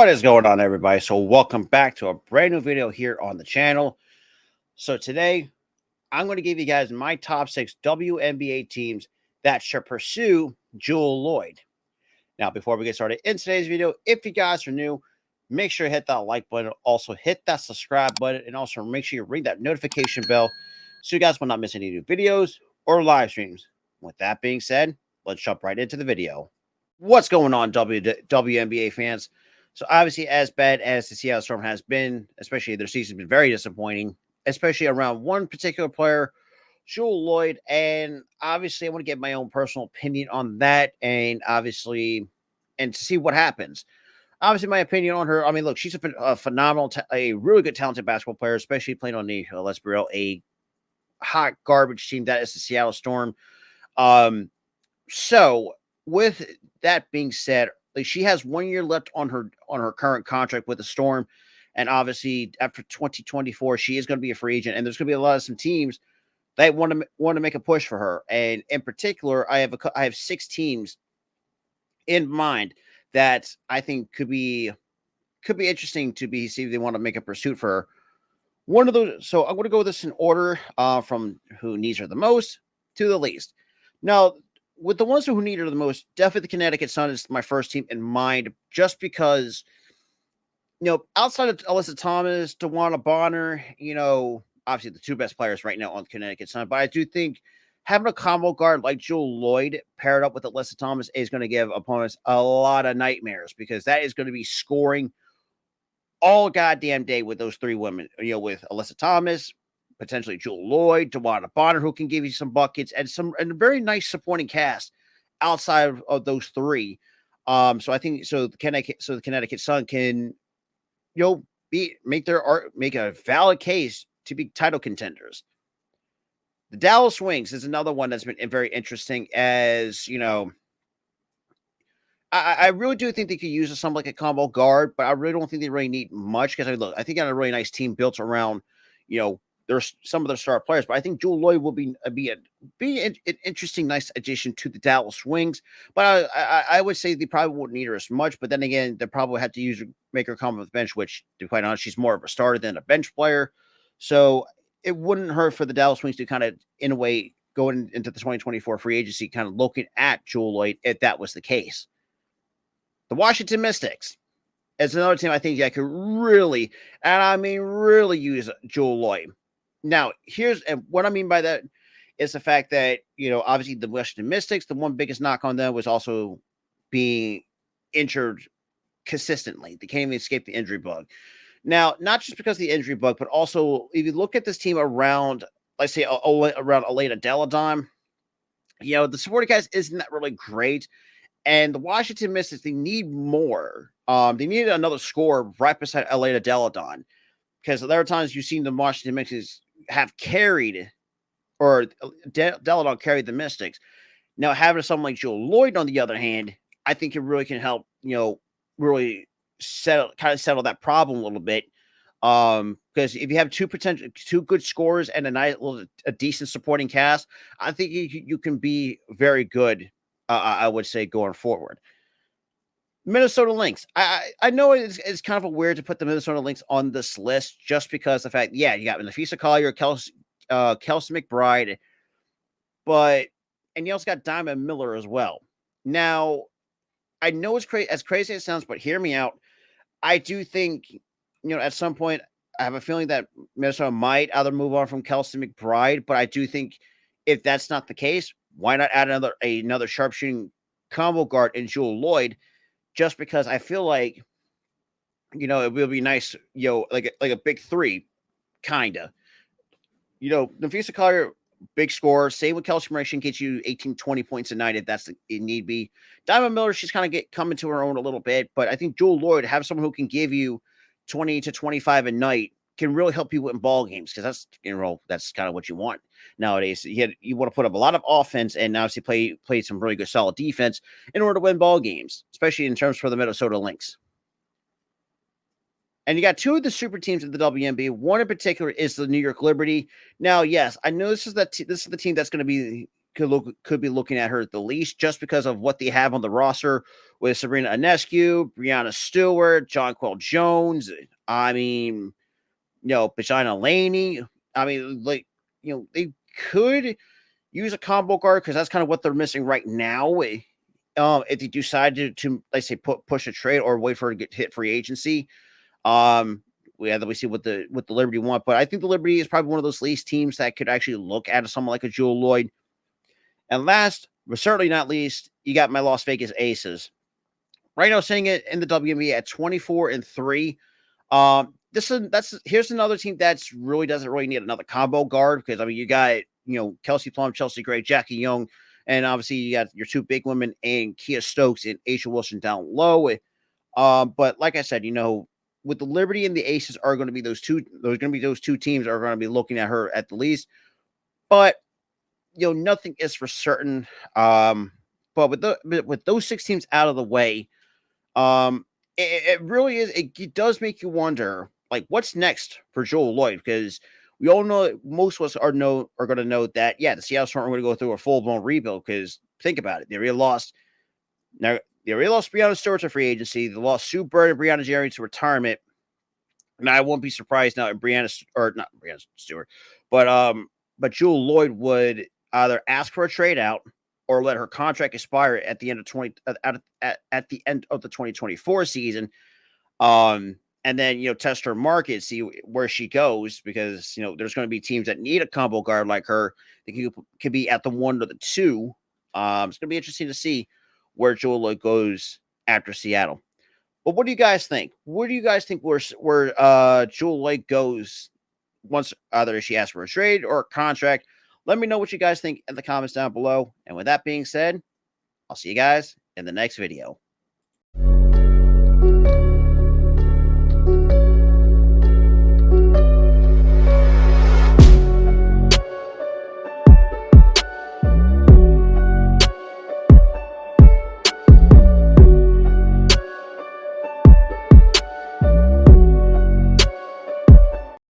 What is going on, everybody? So welcome back to a brand new video here on the channel. So today I'm going to give you guys my top 6 WNBA teams that should pursue Jewell Loyd. Now, before we get started in today's video, if you guys are new, make sure you hit that like button, also hit that subscribe button, and also make sure you ring that notification bell so you guys will not miss any new videos or live streams. With that being said, let's jump right into the video. What's going on, WNBA fans? So obviously, as bad as the Seattle Storm has been, especially their season's been very disappointing, especially around one particular player, Jewell Loyd. And obviously, I want to get my own personal opinion on that, and obviously, and to see what happens. Obviously, my opinion on her. I mean, look, she's a phenomenal, a really good, talented basketball player, especially playing on the let's be real, a hot garbage team that is the Seattle Storm. So with that being said, like, she has 1 year left on her current contract with the Storm, and obviously after 2024, she is going to be a free agent, and there's going to be a lot of some teams that want to make a push for her. And in particular, I have 6 teams in mind that I think could be interesting to be see if they want to make a pursuit for her. One of those, so I'm going to go with this in order from who needs her the most to the least. Now, with the ones who need her the most, definitely the Connecticut Sun is my first team in mind, just because, outside of Alyssa Thomas, DeWanna Bonner, obviously the two best players right now on the Connecticut Sun, but I do think having a combo guard like Jewell Loyd paired up with Alyssa Thomas is going to give opponents a lot of nightmares, because that is going to be scoring all goddamn day with those three women, with Alyssa Thomas, potentially Jewell Loyd, DeWanna Bonner, who can give you some buckets, and a very nice supporting cast outside of those three. So I think the Connecticut Sun can, make a valid case to be title contenders. The Dallas Wings is another one that's been very interesting, as I really do think they could use something like a combo guard, but I really don't think they really need much, because I think they got a really nice team built around, there's some of their star players, but I think Jewell Loyd will be an interesting, nice addition to the Dallas Wings. But I would say they probably won't need her as much. But then again, they probably have to make her come with the bench, which, to be quite honest, she's more of a starter than a bench player. So it wouldn't hurt for the Dallas Wings to kind of, in a way, going into the 2024 free agency, kind of looking at Jewell Loyd if that was the case. The Washington Mystics is another team I think I could really, and I mean really, use Jewell Loyd. Now, and what I mean by that is the fact that, obviously the Washington Mystics, the one biggest knock on them was also being injured consistently. They can't even escape the injury bug. Now, not just because of the injury bug, but also if you look at this team around, let's say, around Elena Deladon, the supporting cast isn't that really great. And the Washington Mystics, they need more. They need another scorer right beside Elena Deladon, because there are times you've seen the Washington Mystics have carried, or Deladon carried the Mystics. Now, having someone like Jewell Loyd, on the other hand, I think it really can help, really settle that problem a little bit. Because if you have two good scorers and a decent supporting cast, I think you can be very good. I would say, going forward. Minnesota Lynx. I know it's kind of weird to put the Minnesota Lynx on this list, just because the fact, you got Nafisa Collier, Kelsey McBride, and you also got Diamond Miller as well. Now, I know it's as crazy as it sounds, but hear me out. I do think, at some point, I have a feeling that Minnesota might either move on from Kelsey McBride, but I do think if that's not the case, why not add another sharpshooting combo guard in Jewell Loyd? Just because I feel like, it will be nice, like a big three, kind of. Nafisa Collier, big scorer. Same with Kelsey McBride, she can get you 18, 20 points a night if it need be. Diamond Miller, she's kind of coming to her own a little bit, but I think Jewell Loyd, have someone who can give you 20 to 25 a night, can really help you win ball games, because that's kind of what you want nowadays. You want to put up a lot of offense and obviously play some really good solid defense in order to win ball games, especially in terms for the Minnesota Lynx. And you got two of the super teams of the WNBA. One in particular is the New York Liberty. Now, yes, I know this is the team that's going to be could be looking at her at the least, just because of what they have on the roster with Sabrina Ionescu, Brianna Stewart, Jonquel Jones. I mean, Pachina Laney. I mean, like, they could use a combo guard because that's kind of what they're missing right now. If they decide to let's say push a trade or wait for her to get hit free agency. We see what the Liberty want, but I think the Liberty is probably one of those least teams that could actually look at someone like a Jewell Loyd. And last, but certainly not least, you got my Las Vegas Aces. Right now, sitting it in the WNBA at 24-3. Here's another team that's really doesn't really need another combo guard because I mean you got Kelsey Plum, Chelsea Gray, Jackie Young, and obviously you got your two big women and Kia Stokes and Aisha Wilson down low. But like I said, with the Liberty and the Aces are going to be those two teams are going to be looking at her at the least. But nothing is for certain. But with those 6 teams out of the way, it really is. It does make you wonder, like, what's next for Jewell Loyd, because we all know most of us are going to know that the Seattle Storm are going to go through a full blown rebuild. Because think about it, they already lost Brianna Stewart to free agency. They lost Sue Bird and Brianna Jerry to retirement. Now I won't be surprised now if not Brianna Stewart, but Jewell Loyd would either ask for a trade out or let her contract expire at the end of at the end of the 2024 season. And then test her market, see where she goes, because there's going to be teams that need a combo guard like her. They could be at the 1 or the 2. It's going to be interesting to see where Jewell Loyd goes after Seattle. But what do you guys think? Where do you guys think where Jewell Loyd goes once either she asks for a trade or a contract? Let me know what you guys think in the comments down below. And with that being said, I'll see you guys in the next video.